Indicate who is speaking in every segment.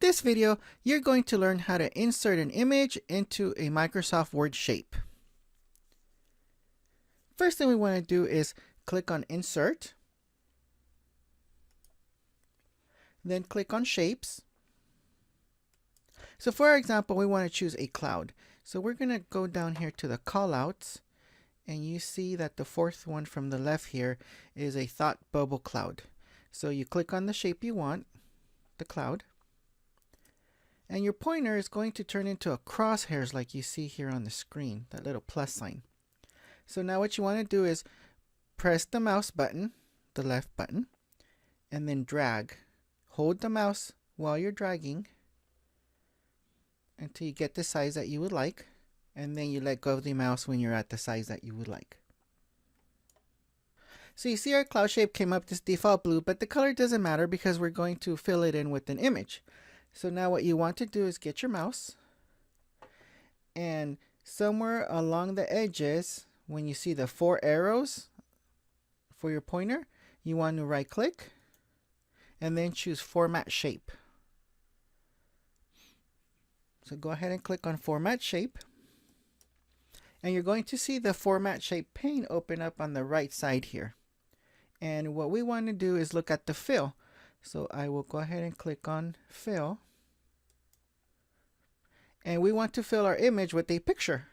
Speaker 1: this video, you're going to learn how to insert an image into a Microsoft Word shape. First thing we want to do is click on Insert, then click on Shapes. So for our example, we want to choose a cloud. So we're going to go down here to the callouts, and you see that the fourth one from the left here is a thought bubble cloud. So you click on the shape you want, the cloud, and your pointer is going to turn into a crosshairs like you see here on the screen, that little plus sign. So now what you want to do is press the mouse button, the left button, and then drag. Hold the mouse while you're dragging until you get the size that you would like, and then you let go of the mouse when you're at the size that you would like. So you see our cloud shape came up this default blue, but the color doesn't matter because we're going to fill it in with an image. So now what you want to do is get your mouse, and somewhere along the edges, when you see the 4 arrows for your pointer, you want to right click and then choose Format Shape. So go ahead and click on Format Shape, and you're going to see the Format Shape pane open up on the right side here. And what we want to do is look at the fill. So I will go ahead and click on Fill, and we want to fill our image with a picture.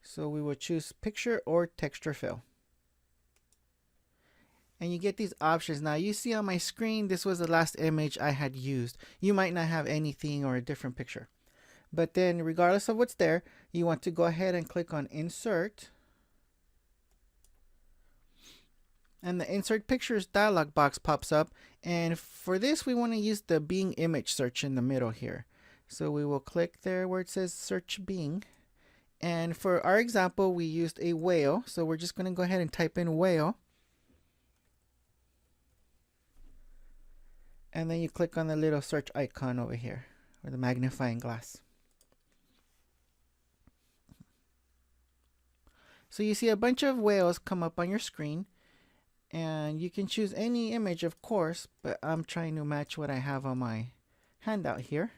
Speaker 1: So we will choose Picture or Texture Fill. And you get these options. Now you see on my screen, this was the last image I had used. You might not have anything or a different picture. But then regardless of what's there, you want to go ahead and click on Insert. And the Insert Pictures dialog box pops up. And for this, we want to use the Bing image search in the middle here. So we will click there where it says Search Bing. And for our example, we used a whale. So we're just going to go ahead and type in whale. And then you click on the little search icon over here, or the magnifying glass. So you see a bunch of whales come up on your screen, and you can choose any image, of course, but I'm trying to match what I have on my handout here,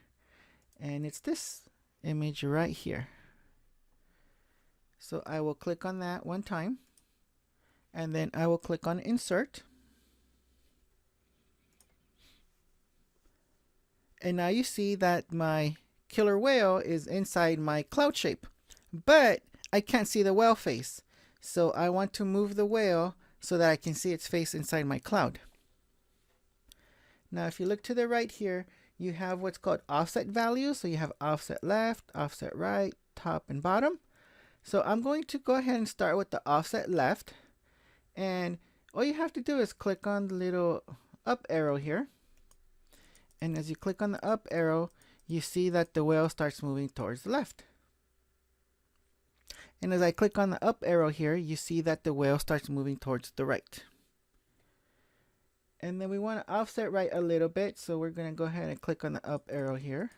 Speaker 1: and it's this image right here. So I will click on that one time, and then I will click on Insert. And now you see that my killer whale is inside my cloud shape, but I can't see the whale face. So I want to move the whale so that I can see its face inside my cloud. Now if you look to the right here, you have what's called offset values. So you have offset left, offset right, top and bottom. So I'm going to go ahead and start with the offset left. And all you have to do is click on the little up arrow here. And as you click on the up arrow, you see that the whale starts moving towards the left. And as I click on the up arrow here, you see that the whale starts moving towards the right. And then we want to offset right a little bit, so we're going to go ahead and click on the up arrow here.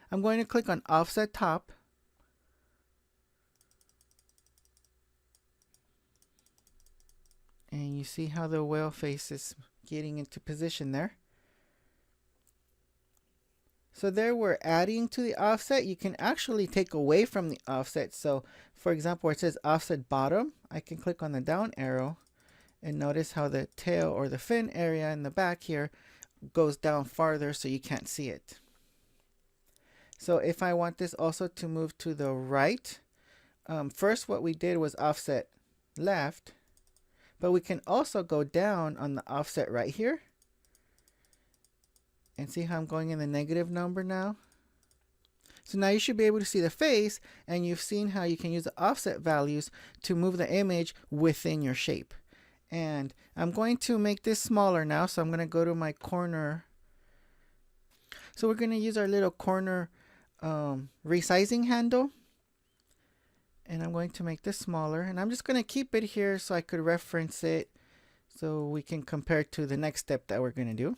Speaker 1: I'm going to click on offset top. And you see how the whale face is getting into position there. So there we're adding to the offset. You can actually take away from the offset. So for example, where it says offset bottom, I can click on the down arrow and notice how the tail or the fin area in the back here goes down farther so you can't see it. So if I want this also to move to the right, first what we did was offset left, but we can also go down on the offset right here. And see how I'm going in the negative number now? So now you should be able to see the face, and you've seen how you can use the offset values to move the image within your shape. And I'm going to make this smaller now, so I'm going to go to my corner. So we're going to use our little corner resizing handle. And I'm going to make this smaller, and I'm just going to keep it here so I could reference it so we can compare it to the next step that we're going to do.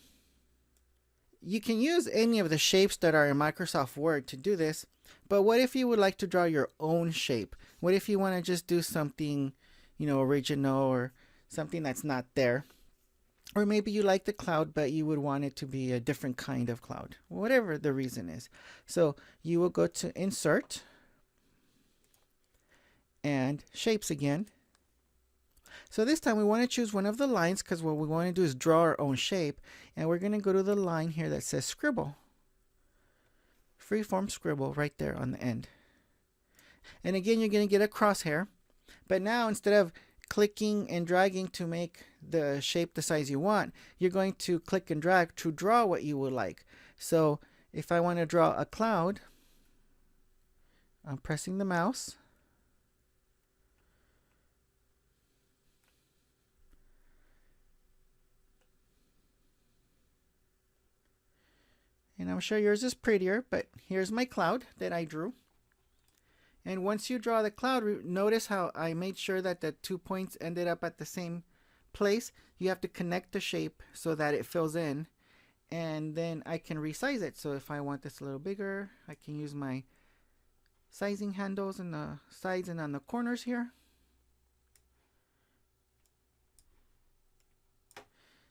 Speaker 1: You can use any of the shapes that are in Microsoft Word to do this, but what if you would like to draw your own shape? What if you want to just do something, original or something that's not there? Or maybe you like the cloud, but you would want it to be a different kind of cloud, whatever the reason is. So you will go to Insert and Shapes again. So this time we want to choose one of the lines because what we want to do is draw our own shape. And we're going to go to the line here that says Scribble. Freeform Scribble right there on the end. And again, you're going to get a crosshair. But now instead of clicking and dragging to make the shape the size you want, you're going to click and drag to draw what you would like. So if I want to draw a cloud, I'm pressing the mouse. And I'm sure yours is prettier, but here's my cloud that I drew. And once you draw the cloud, notice how I made sure that the 2 points ended up at the same place. You have to connect the shape so that it fills in. And then I can resize it. So if I want this a little bigger, I can use my sizing handles on the sides and on the corners here.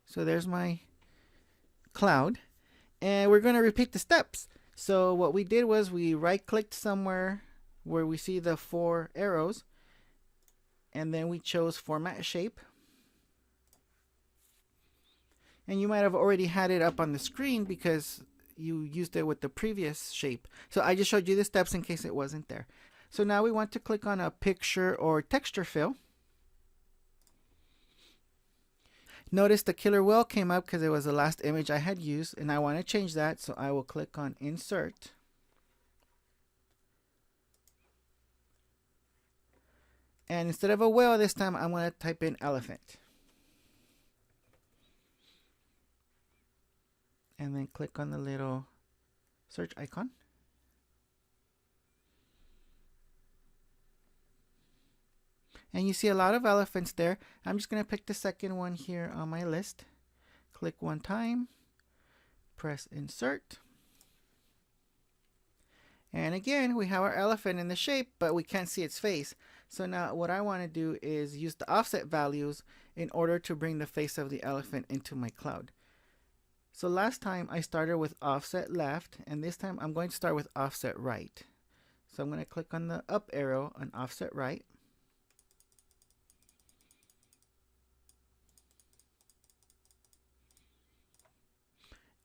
Speaker 1: So there's my cloud. And we're going to repeat the steps. So what we did was we right-clicked somewhere where we see the 4 arrows, and then we chose Format Shape. And you might have already had it up on the screen because you used it with the previous shape. So I just showed you the steps in case it wasn't there. So now we want to click on a picture or texture fill. Notice the killer whale came up because it was the last image I had used, and I want to change that, so I will click on Insert. And instead of a whale this time, I'm going to type in elephant. And then click on the little search icon. And you see a lot of elephants there. I'm just going to pick the second one here on my list. Click one time. Press Insert. And again, we have our elephant in the shape, but we can't see its face. So now what I want to do is use the offset values in order to bring the face of the elephant into my cloud. So last time I started with offset left, and this time I'm going to start with offset right. So I'm going to click on the up arrow on offset right.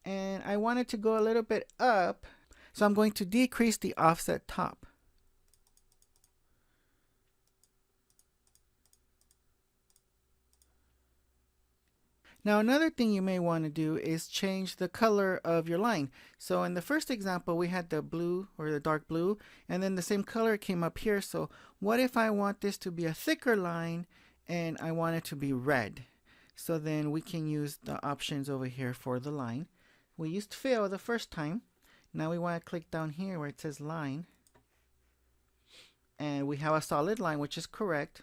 Speaker 1: And I want it to go a little bit up, so I'm going to decrease the offset top. Now another thing you may want to do is change the color of your line. So in the first example we had the blue or the dark blue, and then the same color came up here. So what if I want this to be a thicker line and I want it to be red? So then we can use the options over here for the line. We used fill the first time. Now we want to click down here where it says line, and we have a solid line, which is correct,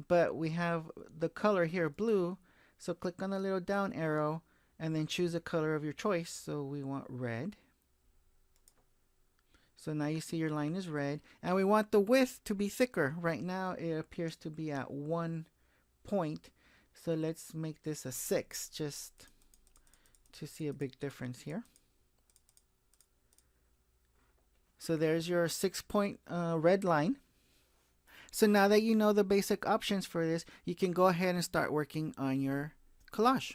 Speaker 1: but we have the color here blue. So click on the little down arrow and then choose a color of your choice. So we want red. So now you see your line is red, and we want the width to be thicker. Right now it appears to be at 1 point. So let's make this a 6 just to see a big difference here. So there's your 6-point red line. So now that you know the basic options for this, you can go ahead and start working on your collage.